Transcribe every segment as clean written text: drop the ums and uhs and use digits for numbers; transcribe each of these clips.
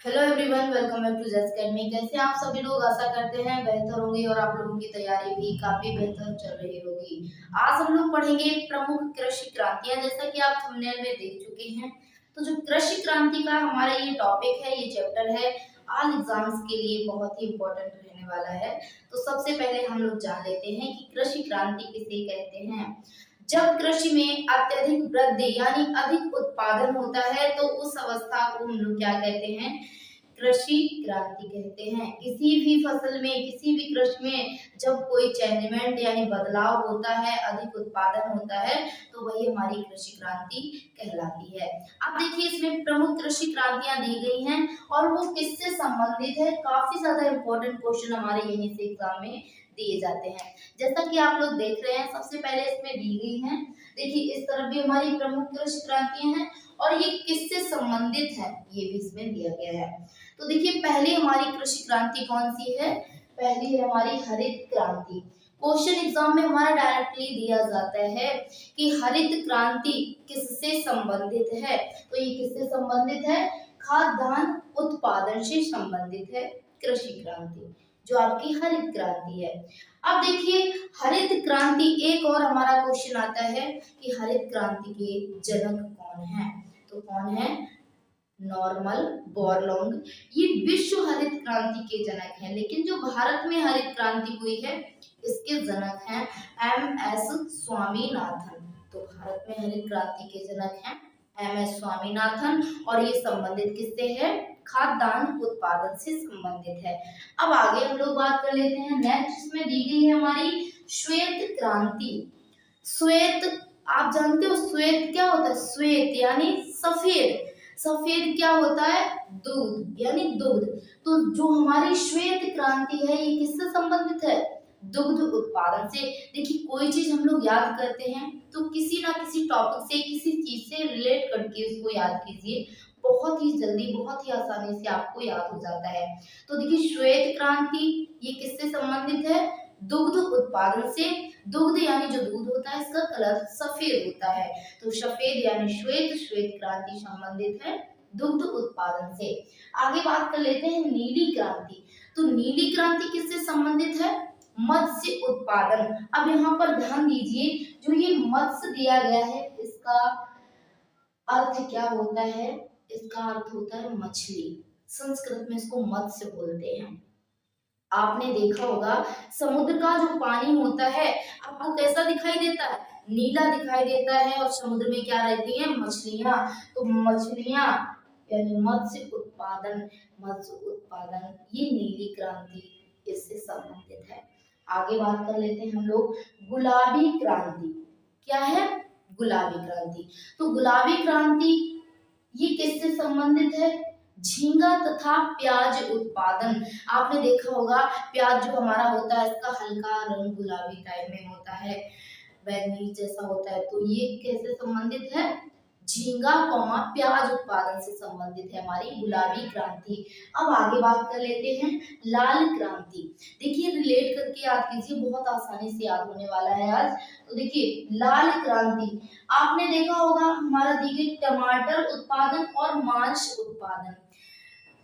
Hello everyone, welcome back to just academy. कैसे आप सभी लोग? आशा करते हैं बेहतर होंगे और आप लोगों की तैयारी भी काफी बेहतर चल रही होगी। आज हम लोग पढ़ेंगे प्रमुख कृषि क्रांतियां। जैसा कि आप थंबनेल में देख चुके हैं, तो जो कृषि क्रांति का हमारा ये टॉपिक है, ये चैप्टर है, ऑल एग्जाम्स के लिए बहुत ही इम्पोर्टेंट रहने वाला है। तो सबसे पहले हम लोग जान लेते हैं कि कृषि क्रांति किसे कहते हैं। जब कृषि में अत्यधिक वृद्धि यानी अधिक उत्पादन होता है, तो उस अवस्था को हम लोग क्या कहते हैं? कृषि क्रांति कहते हैं। किसी भी फसल में, किसी भी कृषि में जब कोई चेंजमेंट यानी बदलाव होता है, अधिक उत्पादन होता है, तो वही हमारी कृषि क्रांति कहलाती है। अब देखिए, इसमें प्रमुख कृषि क्रांतियां दी गई हैं और वो किससे संबंधित है। काफी ज्यादा इंपॉर्टेंट क्वेश्चन हमारे यहीं से एग्जाम में दिए जाते हैं। जैसा कि आप लोग देख रहे हैं, सबसे पहले इसमें दी गई है। देखिए, इस तरफ भी हमारी प्रमुख कृषि क्रांतियां हैं और ये किससे संबंधित है, ये भी इसमें दिया गया है। तो देखिए, पहली हमारी कृषि क्रांति कौन सी है? पहली है हमारी हरित क्रांति। क्वेश्चन एग्जाम में हमारा डायरेक्टली दिया जाता है कि हरित क्रांति किससे संबंधित है। तो ये किससे संबंधित है? खाद्यान्न उत्पादन से संबंधित है कृषि क्रांति, जो आपकी हरित क्रांति है। अब देखिए, हरित क्रांति, एक और हमारा क्वेश्चन आता है कि हरित क्रांति के जनक कौन है। तो कौन है? Norman Borlaug. ये विश्व हरित क्रांति के जनक हैं, लेकिन जो भारत में हरित क्रांति हुई है, इसके जनक हैं एम.एस. स्वामीनाथन। तो भारत में हरित क्रांति के जनक हैं एम.एस. स्वामीनाथन और ये संबंधित किससे है? खाद्यान्न उत्पादन से संबंधित है। अब आगे हम लोग बात कर लेते हैं। नेक्स्ट इसमें दी गई है हमारी श्वेत क्रांति। श्वेत, आप जानते हो श्वेत क्या होता है? श्वेत यानी सफेद। सफेद क्या होता है? दूध यानी दुग्ध। तो जो हमारी श्वेत क्रांति है, ये किससे संबंधित है? दुग्ध उत्पादन से। देखिए, कोई चीज हम लोग याद करते हैं तो किसी ना किसी टॉपिक से, किसी चीज से रिलेट करके उसको याद कीजिए। बहुत ही जल्दी, बहुत ही आसानी से आपको याद हो जाता है। तो देखिए, श्वेत क्रांति ये किससे संबंधित है? दुग्ध उत्पादन से। दुग्ध यानी जो दूध होता है, इसका कलर सफेद होता है, तो सफेद यानी श्वेत, श्वेत क्रांति संबंधित है दुग्ध उत्पादन से। आगे बात कर लेते हैं नीली क्रांति। तो नीली क्रांति किससे संबंधित है? मत्स्य उत्पादन। अब यहाँ पर ध्यान दीजिए, जो ये मत्स्य दिया गया है, इसका अर्थ क्या होता है? इसका अर्थ होता है मछली। संस्कृत में इसको मत्स्य बोलते हैं। आपने देखा होगा, समुद्र का जो पानी होता है आपको कैसा दिखाई देता है? नीला दिखाई देता है। और समुद्र में क्या रहती हैं? मछलियां। तो मछलियां यानी मत्स्य उत्पादन, मत्स्य उत्पादन ये नीली क्रांति इससे संबंधित है। आगे बात कर लेते हैं हम लोग गुलाबी क्रांति। क्या है? गुलाबी क्रांति। तो गुलाबी क्रांति ये किससे संबंधित है? झींगा तथा प्याज उत्पादन। आपने देखा होगा, प्याज जो हमारा होता है, इसका हल्का रंग गुलाबी टाइप में होता है, बैंगनी जैसा होता है। तो ये कैसे संबंधित है? झींगा कौमा प्याज उत्पादन से संबंधित है हमारी गुलाबी क्रांति। अब आगे बात कर लेते हैं लाल क्रांति। देखिए, रिलेट करके याद कीजिए, बहुत आसानी से याद होने वाला है आज। तो देखिए, लाल क्रांति आपने देखा होगा, हमारा दी गई टमाटर उत्पादन और मांस उत्पादन।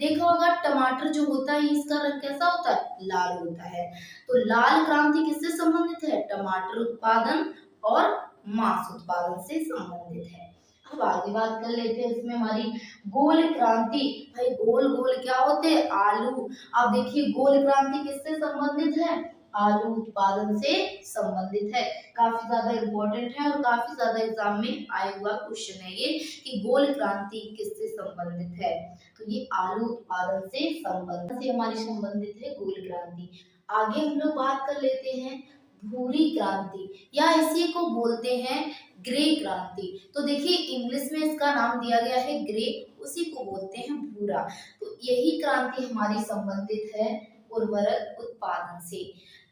देखा होगा, टमाटर जो होता है इसका रंग कैसा होता है? लाल होता है। तो लाल क्रांति किससे संबंधित है? टमाटर उत्पादन और मांस उत्पादन से संबंधित है। अब आगे बात कर लेते हैं इसमें हमारी गोल क्रांति। भाई, गोल गोल क्या होते हैं? आलू। अब देखिए, गोल क्रांति किससे संबंधित है? आलू उत्पादन से संबंधित है। काफी ज्यादा इंपॉर्टेंट है और काफी ज्यादा एग्जाम में आया हुआ क्वेश्चन है ये कि गोल क्रांति किससे संबंधित है। तो ये आलू उत्पादन से हमारी संबंधित है गोल क्रांति। आगे हम लोग बात कर लेते हैं भूरी क्रांति, या इसी को बोलते हैं ग्रे क्रांति। तो देखिए, इंग्लिश में इसका नाम दिया गया है ग्रे, उसी को बोलते हैं भूरा। तो यही क्रांति हमारी संबंधित है उर्वरक उत्पादन से।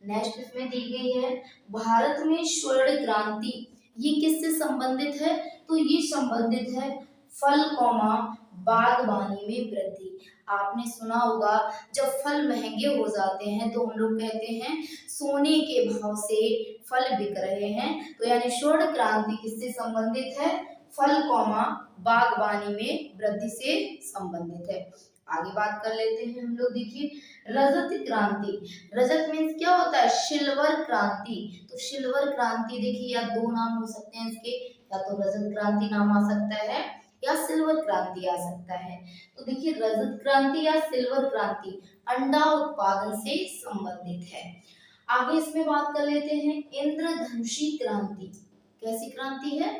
नेक्स्ट इसमें दी गई है भारत में स्वर्ण क्रांति। ये किससे संबंधित है? तो ये संबंधित है फल कौमा बागवानी में वृद्धि। आपने सुना होगा, जब फल महंगे हो जाते हैं तो हम लोग कहते हैं सोने के भाव से फल बिक रहे हैं। तो यानी स्वर्ण क्रांति किससे संबंधित है? फल कौमा बागवानी में वृद्धि से संबंधित है। आगे बात कर लेते हैं हम लोग। देखिए रजत क्रांति, रजत मीन्स क्या होता है, सिल्वर क्रांति। तो सिल्वर क्रांति देखिए या दो नाम हो सकते हैं इसके, या तो रजत क्रांति नाम आ सकता है या सिल्वर क्रांति आ सकता है। तो देखिए रजत क्रांति या सिल्वर क्रांति अंडा उत्पादन से संबंधित है। आगे इसमें बात कर लेते हैं इंद्रधनुषी क्रांति। कैसी क्रांति है,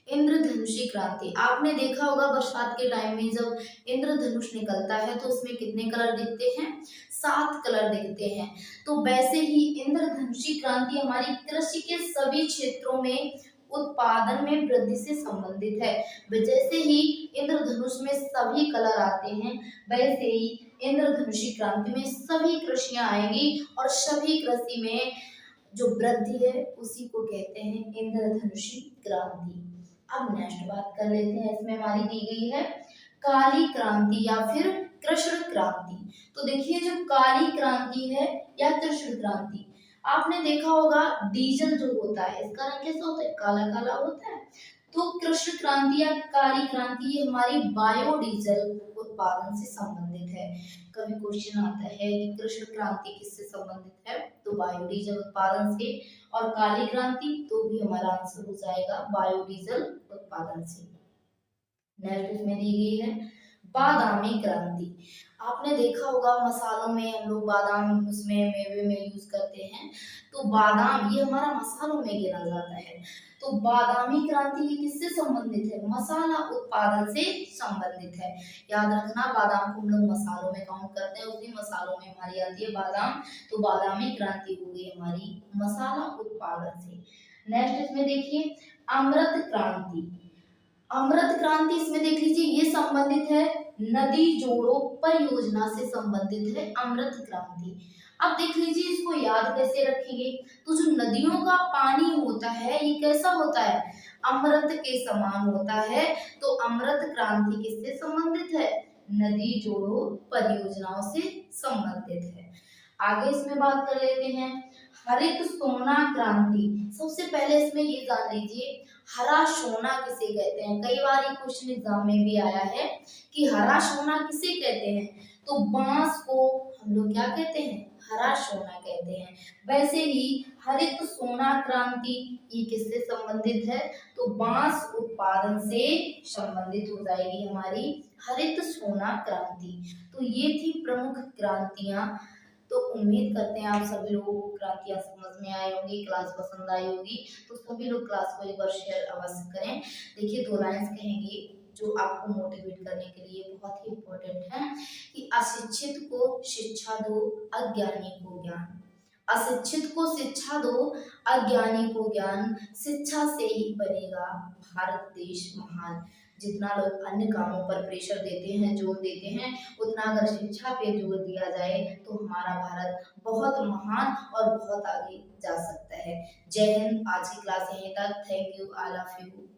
इंद्रधनुषी क्रांति। आपने देखा होगा बरसात के टाइम में जब इंद्रधनुष निकलता है तो उसमें कितने कलर दिखते हैं, 7 कलर दिखते हैं। तो वैसे ही इंद्रधनुषी क्रांति हमारी कृषि के सभी क्षेत्रों में उत्पादन में वृद्धि से संबंधित है। जैसे ही इंद्रधनुष में सभी कलर आते हैं, वैसे ही इंद्रधनुषी क्रांति में सभी कृषियां आएंगी और सभी कृषि में जो वृद्धि है उसी को कहते हैं इंद्रधनुषी क्रांति। अब नेक्स्ट बात कर लेते हैं, इसमें हमारी दी गई है काली क्रांति या फिर कृष्ण क्रांति। तो देखिए जो काली क्रांति है या कृष्ण क्रांति, आपने देखा होगा डीजल जो होता है इसका रंग कैसा होता है, काला काला होता है। तो कृष्ण क्रांति या काली क्रांति ये हमारी बायोडीजल उत्पादन से संबंधित है। कभी क्वेश्चन आता है कि कृष्ण क्रांति किससे संबंधित है, तो बायोडीजल उत्पादन से, और काली क्रांति तो भी हमारा आंसर हो जाएगा बायोडीजल उत्पादन से। नेक्स्ट इसमें दी गई है बादामी क्रांति। आपने देखा होगा मसालों में हम लोग बादाम उसमें मेवे में यूज करते हैं, तो बादाम ये हमारा मसालों में गिना जाता है। तो बादामी क्रांति ये किससे संबंधित है, मसाला उत्पादन से संबंधित है। याद रखना बादाम को हम लोग मसालों में काउंट करते हैं, उसी मसालों में हमारी आती है बादाम। तो बादामी क्रांति हो गई हमारी मसाला उत्पादन से। नेक्स्ट इसमें देखिए अमृत क्रांति। अमृत क्रांति इसमें देख लीजिए ये संबंधित है नदी जोड़ो परियोजना से संबंधित है अमृत क्रांति। अब देख लीजिए इसको याद कैसे रखेंगे, तो जो नदियों का पानी होता है ये कैसा होता है, अमृत के समान होता है। तो अमृत क्रांति किससे संबंधित है, नदी जोड़ो परियोजनाओं से संबंधित है। आगे इसमें बात कर लेते हैं हरित सोना क्रांति। सबसे पहले इसमें ये जान लीजिए हरा सोना किसे कहते हैं। कई बार ये क्वेश्चन एग्जाम में भी आया है कि हरा सोना किसे कहते हैं, तो बांस को हम लोग क्या कहते हैं, हरा सोना कहते हैं। वैसे ही हरित सोना क्रांति ये किससे संबंधित है, तो बांस उत्पादन से संबंधित हो जाएगी हमारी हरित सोना क्रांति। तो ये थी प्रमुख क्रांतियां। तो उम्मीद करते हैं आप सभी लोगों को क्रांतियां समझ में आई होंगी, क्लास पसंद आई होगी। तो सभी लोग क्लास को एक बार शेयर अवश्य करें। देखिए 2 लाइन्स कहेंगे जो आपको मोटिवेट करने के लिए बहुत ही इम्पोर्टेंट है कि अशिक्षित को शिक्षा दो, अज्ञानी को ज्ञान। अशिक्षित को शिक्षा दो, अज्ञानी को ज्ञान। शिक्षा से ही बनेगा भारत देश महान। जितना लोग अन्य कामों पर प्रेशर देते हैं, जोर देते हैं, उतना अगर शिक्षा पे जोर दिया जाए तो हमारा भारत बहुत महान और बहुत आगे जा सकता है। जय हिंद। आज की क्लास यहीं तक। Thank you, I love you.